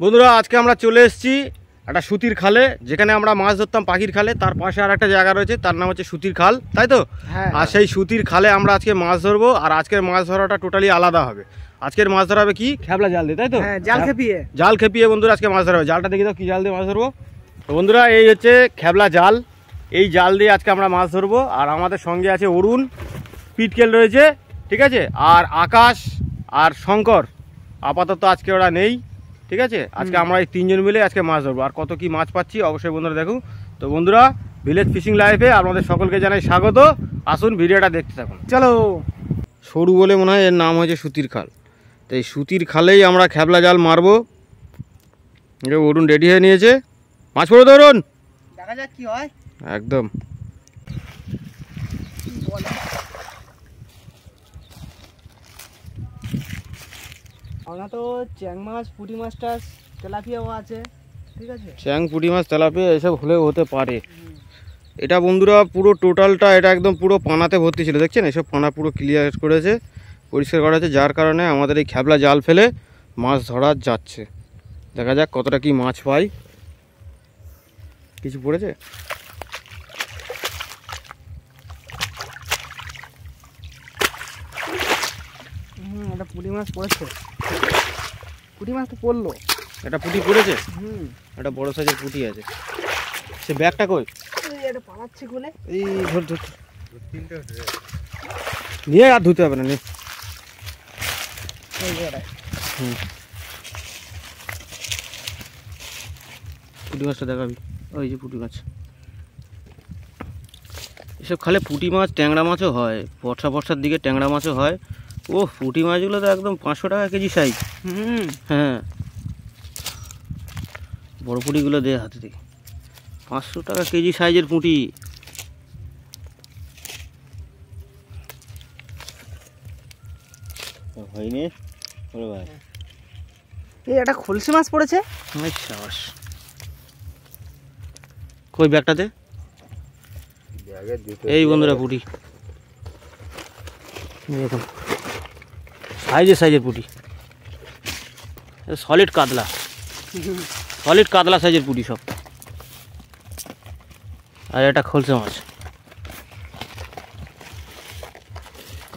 বন্ধুরা আজকে আমরা চলে এসেছি একটা সুতির খালে, যেখানে আমরা মাছ ধরতাম পাখির খালে। তার পাশে আর একটা জায়গা রয়েছে, তার নাম হচ্ছে সুতির খাল, তাই তো? আর সেই সুতির খালে আমরা আজকে মাছ ধরবো। আর আজকের মাছ ধরাটা টোটালি আলাদা হবে। আজকের মাছ ধরা হবে কি, খেপলা জাল দিয়ে, তাই তো? জাল খেপিয়ে বন্ধুরা আজকে মাছ ধরা হবে। জালটা দেখি দাও কি জাল দিয়ে মাছ ধরবো। তো বন্ধুরা এই হচ্ছে খেপলা জাল, এই জাল দিয়ে আজকে আমরা মাছ ধরবো। আর আমাদের সঙ্গে আছে অরুণ, পিটকেল রয়েছে, ঠিক আছে, আর আকাশ আর শঙ্কর। আপাতত আজকে ওরা নেই, ঠিক আছে। আজকে আমরা এই তিনজন মিলে আজকে মাছ ধরবো। আর কত কি মাছ পাচ্ছি অবশ্যই বন্ধুরা দেখুন। তো বন্ধুরা ভিলেজ ফিশিং লাইফে আপনাদের সকলকে জানাই স্বাগত। আসুন ভিডিওটা দেখতে থাকুন, চলো। সরু বলে মনে হয় এর নাম হয়েছে সুতির খাল। তো এই সুতির খালেই আমরা খেপলা জাল মারবো। অরুণ রেডি হয়ে নিয়েছে, মাছ পড়ে ধরুন, দেখা যাক কি হয়। একদম আমরা তো চ্যাং মাছ, পুঁটি মাছ টাছ, তেলাপিয়াও আছে, ঠিক আছে। চ্যাং, পুঁটি মাছ, তেলাপিয়া এসব হলেও হতে পারে। এটা বন্ধুরা পুরো টোটালটা এটা একদম পুরো পানাতে ভর্তি ছিল, দেখছেন? এসব পানা পুরো ক্লিয়ার করেছে, পরিষ্কার করা আছে, যার কারণে আমাদের এই খেপলা জাল ফেলে মাছ ধরা যাচ্ছে। দেখা যাক কতটা কি মাছ পাই। কিছু পড়েছে? একটা পুঁটি মাছ পড়েছে, পুঁটি মাছ তো পড়লো। এটা পুঁটি পড়েছে, একটা বড় সাইজের পুঁটি আছে। সে ব্যাগটা কই? এটা পালাচ্ছে কোলে। এই ধর ধর নিয়ে আর ধুতে হবে না, নে। পুঁটি মাছটা দেখাবি, ওই যে পুঁটি মাছ। এসব খালে পুঁটি মাছ, ট্যাংরা মাছও হয়, বর্ষার দিকে ট্যাংরা মাছও হয়। ও পুঁটি মাছগুলো তো একদম 500 টাকা কেজি সাইজ। হ্যাঁ, বড় পুঁটিগুলো দে হাতে থেকে, 500 টাকা কেজি সাইজের পুঁটি। হয়নি এই একটা খলসি মাছ পড়েছে। সাবাস। কই ব্যাগটাতে? এই বন্ধুরা পুঁটি, দেখুন সাইজের পুঁটি, সলিড কাতলা, সলিড কাতলা সাইজের পুঁটি সব। আর এটা খলসে মাছ,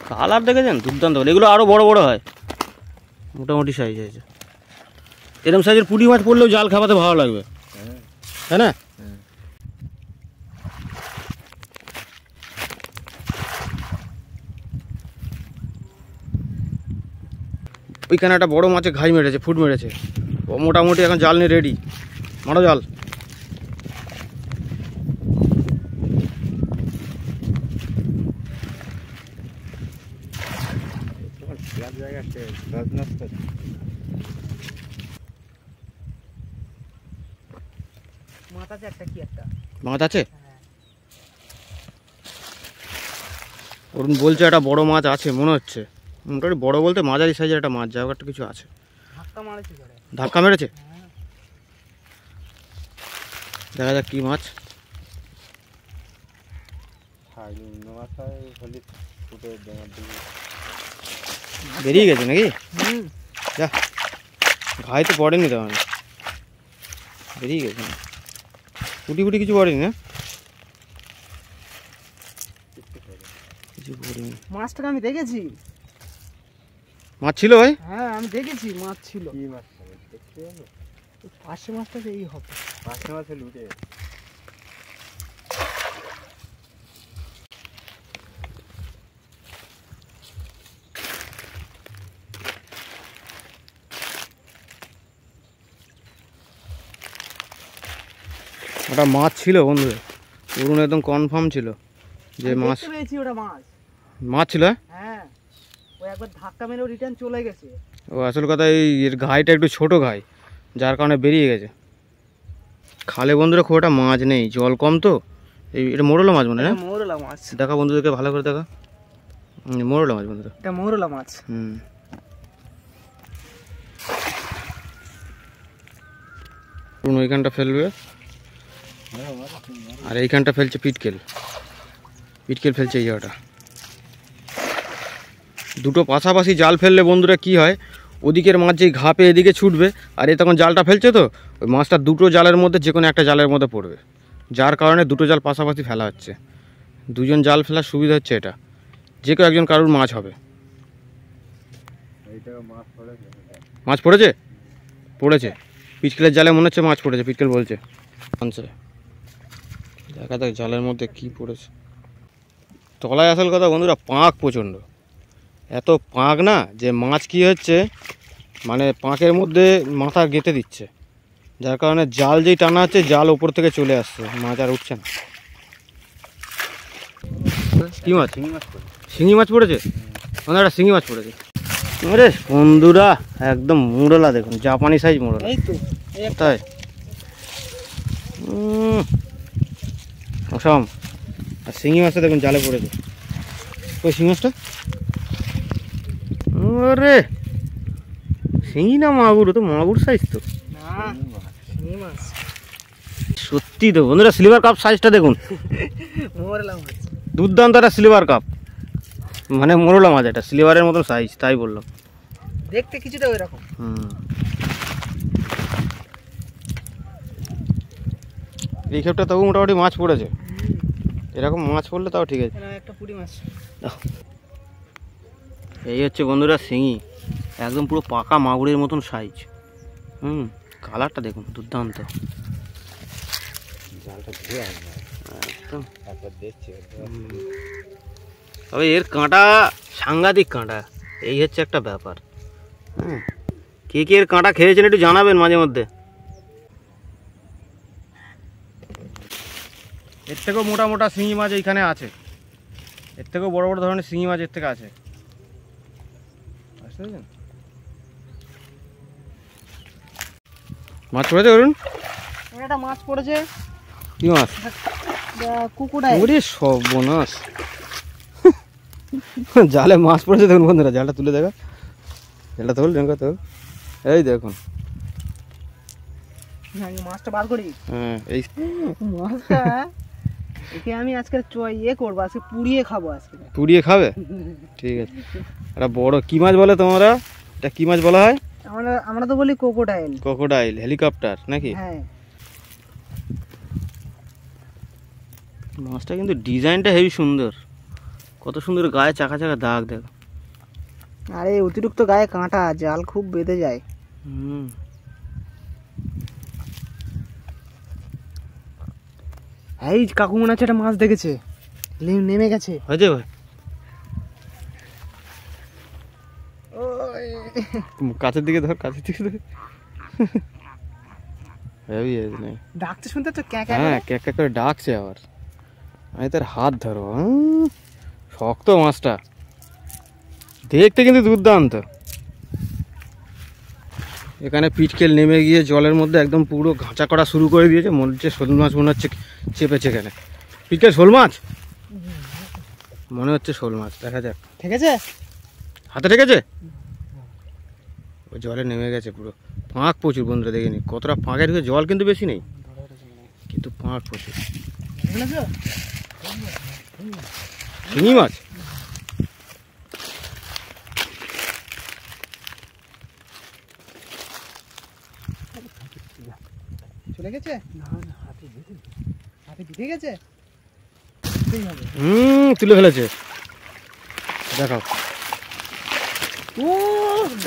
কালার দেখেছেন? দুর্দান্ত। এগুলো আরও বড় বড় হয়, মোটামুটি সাইজ আছে। এরকম সাইজের পুঁটি মাছ পড়লেও জাল খাওয়াতে ভালো লাগবে, তাই না? ওইখানে একটা বড় মাছে ঘাই মেরেছে, ফুট মেরেছে। ও মোটামুটি এখন জাল নিয়ে রেডি, মারো জাল। মাছ আছে? অরুণ বলছে একটা বড় মাছ আছে মনে হচ্ছে। মোটামুটি বড় বলতে মাঝারি সাইজের একটা মাছ, জায়গাটা কিছু আছে। ধাক্কা মেরেছে, দেখা যাক কি মাছ। বেরিয়ে গেছে নাকি? যা, ঘাই তো পড়েনি, তো মানে বেরিয়ে গেছে। ফুটি ফুটি কিছু পড়েনি না? কিছু পড়েনি। মাছটাকে আমি দেখেছি, মাছ ছিল ভাই? হ্যাঁ আমি দেখেছি মাছ ছিল। পাশে মাছটা এই হবে, পাশে মাছ লুটে। ওটা মাছ ছিল বন্ধু, অরুণ একদম কনফার্ম ছিল যে মাছ পেয়েছি। ওটা মাছ, মাছ ছিল। হ্যাঁ ও একবার ধাক্কা মেরেও রিটার্ন চলে গেছে। ও আসল কথা এই এর ঘাইটা একটু ছোট ঘাই, যার কারণে বেরিয়ে গেছে। খালে বন্ধুরা খুব একটা মাছ নেই, জল কম তো। এই এটা মোরলা মাছ মনে হয়, মোরলা মাছ। দেখা বন্ধুদেরকে ভালো করে দেখা, মোরলা মাছ বন্ধুরা, এটা মোরলা মাছ। ওইখানটা ফেলবে, আর এইখানটা ফেলছে পিটকেল, পিটকেল ফেলছে এই জায়গাটা। দুটো পাশাপাশি জাল ফেললে বন্ধুরা কি হয়, ওদিকের মাছ যেই ঘা পেয়ে এদিকে ছুটবে, আর এ তখন জালটা ফেলছে তো ওই মাছটা দুটো জালের মধ্যে যে কোনো একটা জালের মধ্যে পড়বে, যার কারণে দুটো জাল পাশাপাশি ফেলা হচ্ছে। দুজন জাল ফেলার সুবিধা হচ্ছে এটা, যে কেউ একজন কারুর মাছ হবে। মাছ পড়েছে পড়েছে পিচকেলের জালে মনে হচ্ছে মাছ পড়েছে, পিচকেল বলছে আনছে। দেখা যাক জালের মধ্যে কি পড়েছে। তলায় আসল কথা বন্ধুরা পাঁক প্রচণ্ড, এত পাঁক না যে মাছ কি হচ্ছে মানে পাঁকের মধ্যে মাথা গেঁথে দিচ্ছে, যার কারণে জাল যেই টানা হচ্ছে জাল ওপর থেকে চলে আসছে, মাছ আর উঠছে না। কি মাছ? শিঙি মাছ পড়েছে বন্ধুরা, শিঙি মাছ পড়েছে। আরে বন্ধুরা একদম মোড়লা, দেখুন জাপানি সাইজ মোড়লা। তাই অসম। আর শিঙি মাছটা দেখুন জালে পড়েছে। ওই শিঙি মাছটা, আরে শিঙি না মাগুর? তো মাগুর সাইজ তো। সত্যি তো বন্ধুরা, সিলভার কাপ সাইজটা দেখুন, দুর্দান্ত একটা সিলভার কাপ, মানে মোরলা মাছ, এটা সিলভারের মতন সাইজ, তাই বললাম দেখতে কিছুটা ওই রকম। এই ক্ষেপটা তবু মোটামুটি মাছ পড়েছে, এরকম মাছ পড়লে তাও ঠিক আছে। একটা পুঁটি মাছ। এই হচ্ছে বন্ধুরা শিঙি, একদম পুরো পাকা মাগুরের মতন সাইজ। কালারটা দেখুন দুর্দান্ত। একদম তবে এর কাঁটা সাংঘাতিক কাঁটা, এই হচ্ছে একটা ব্যাপার। কে কে এর কাঁটা খেয়েছেন একটু জানাবেন মাঝে মধ্যে। এর থেকেও মোটা মোটা শিঙি মাছ এইখানে আছে, এর থেকেও বড় বড় ধরনের শিঙি মাছ এর থেকে আছে। মাছ পড়েছে ধরুন, একটা মাছ পড়েছে। কি মাছ? কুকুডাইল। ওরে সর্বনাশ, জালে মাছ পড়েছে দেখুন বন্ধুরা, জালটা তুলে দেখা, জালটা তোল তোল, এই দেখুন মাছটা বার করি। হ্যাঁ এই মাছটা একে আমি আজকে ইয়ে করবো, আজকে পুড়িয়ে খাবো। আজকে পুড়িয়ে খাবে? ঠিক আছে। একটা বড় কি মাছ বলে তোমরা, এটা কি মাছ বলা হয়? আমরা তো বলি ক্রোকোডাইল। ক্রোকোডাইল, হেলিকপ্টার নাকি? হ্যাঁ। মাছটা কিন্তু ডিজাইনটা হেবি সুন্দর, কত সুন্দর গায়ে চাকা চাকা দাগ দেখো। আরে অতিরিক্ত গায়ে কাঁটা, জাল খুব বেঁধে যায়। এই কাকু মনে হচ্ছে একটা মাছ দেখেছে, নেমে গেছে। হয়েছে ভাই, কাছের দিকে ধর, কাছের দিকে ধর। ডাকতে শুনতে তো হ্যাঁ ক্যাক ক্যাক করে ডাকছে আবার। আমি তার হাত ধরো, শক্ত মাছটা, দেখতে কিন্তু দুর্দান্ত। এখানে পিটকেল নেমে গিয়ে জলের মধ্যে একদম পুরো ঘাঁচা করা শুরু করে দিয়েছে, মনে হচ্ছে শোল মাছ মনে হচ্ছে চেপেছে এখানে। পিটকেল শোল মাছ মনে হচ্ছে, শোল মাছ। দেখা যাক, ঠিক আছে, হাতে ঠেকেছে, ওই জলে নেমে গেছে পুরো। পাঁক প্রচুর বন্ধুরা, দেখিনি কতটা পাঁকের ভিতরে, জল কিন্তু বেশি নেই কিন্তু পাঁক প্রচুর। শিঙি মাছ, চলে গেছে, হাতে দিতে গেছে। তুলে ফেলেছে, দেখাও। ও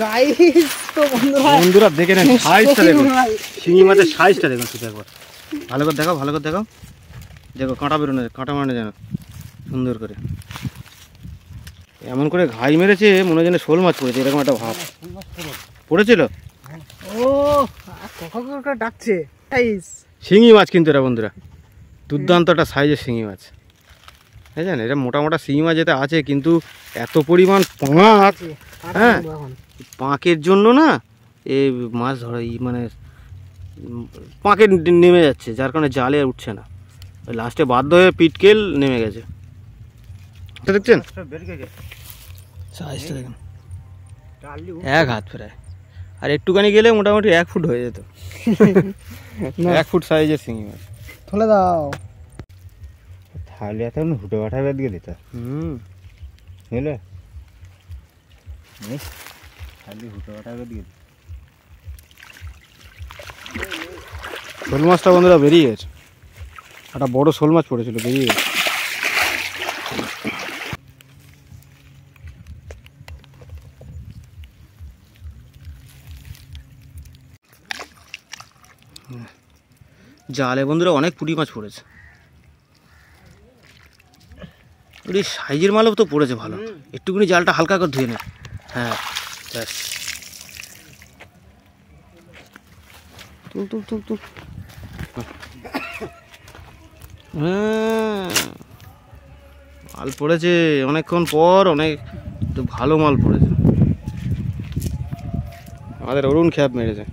গাইস, তো বন্ধুরা দেখে নেন সাইজটা দেখুন, শিঙি মাছের সাইজটা দেখুন শুধু একবার, ভালো করে দেখাও, ভালো করে দেখাও, দেখো কাঁটা বেরোনো, কাঁটা মানে যেন সুন্দর করে এমন করে ঘাই মেরেছে, মনে হয় যেন শোল মাছ পড়েছে, এরকম একটা ভাব পড়েছিল। ও কাকা ডাকছে। শিঙি মাছ কিন্তু এটা বন্ধুরা, দুর্দান্ত একটা সাইজের শিঙি মাছ, বুঝলেন? এটা মোটা মোটা শিঙি মাছ যেটা আছে, কিন্তু এত পরিমাণ পাঁক, হ্যাঁ পাঁকের জন্য না এই মাছ ধরা মানে পাঁকে নেমে যাচ্ছে, যার কারণে জালে আর উঠছে না, লাস্টে বাধ্য হয়ে পিটকেল নেমে গেছে। দেখছেন সাইজটা দেখুন, 1 হাত প্রায়, আর একটুখানি গেলে মোটামুটি 1 ফুট হয়ে যেত। 1 ফুট সাইজের শিঙি মাছ। তুলে দাও, থালি এখন হুটে বাটা বেদ গেলি তো। বুঝলে শোল মাছটা বন্ধুরা বেরিয়ে গেছে, একটা বড় শোল মাছ পড়েছিল, বেরিয়ে গেছে। জালে বন্ধুরা অনেক পুঁটি মাছ পড়েছে, ওই সাইজের মালও তো পড়েছে ভালো। একটুখানি জালটা হালকা করে ধুয়ে নে। হ্যাঁ ব্যাস, তুল তুল তুল তুল। হ্যাঁ মাল পড়েছে অনেকক্ষণ পর, অনেক একটু ভালো মাল পড়েছে। আমাদের অরুণ খ্যাপ মেরেছে,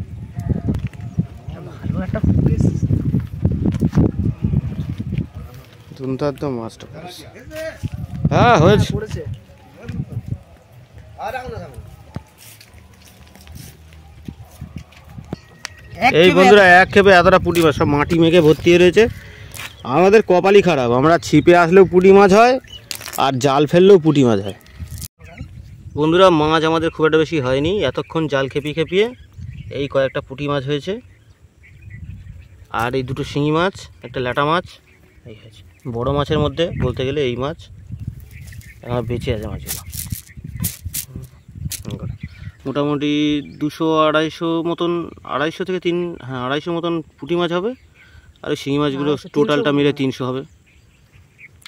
ভালো একটা পিস দুর্দান্ত মাছটা পড়েছে। হ্যাঁ হয়েছে। পড়েছে। এই বন্ধুরা এক খেপে এতটা পুঁটি মাছ, সব মাটি মেখে ভর্তি হয়ে রয়েছে। আমাদের কপালই খারাপ, আমরা ছিপে আসলেও পুঁটি মাছ হয় আর জাল ফেললেও পুঁটি মাছ হয়। বন্ধুরা মাছ আমাদের খুব একটা বেশি হয়নি, এতক্ষণ জাল খেপিয়ে খেপিয়ে এই কয়েকটা পুঁটি মাছ হয়েছে, আর এই দুটো শিঙি মাছ, একটা ল্যাটা মাছ এই হয়েছে। বড় মাছের মধ্যে বলতে গেলে এই মাছ আমার বেঁচে আছে মাছগুলো। মোটামুটি 200-250 মতন, 250 থেকে 250 মতন পুঁটি মাছ হবে, আর ওই শিঙি মাছগুলো টোটালটা মিলে 300 হবে।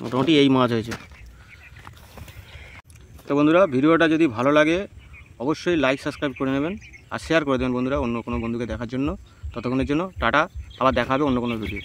মোটামুটি এই মাছ হয়েছে। তো বন্ধুরা ভিডিওটা যদি ভালো লাগে অবশ্যই লাইক সাবস্ক্রাইব করে নেবেন আর শেয়ার করে দেবেন বন্ধুরা অন্য কোনো বন্ধুকে দেখার জন্য। ততক্ষণের জন্য টাটা, আবার দেখা হবে অন্য কোনো ভিডিও।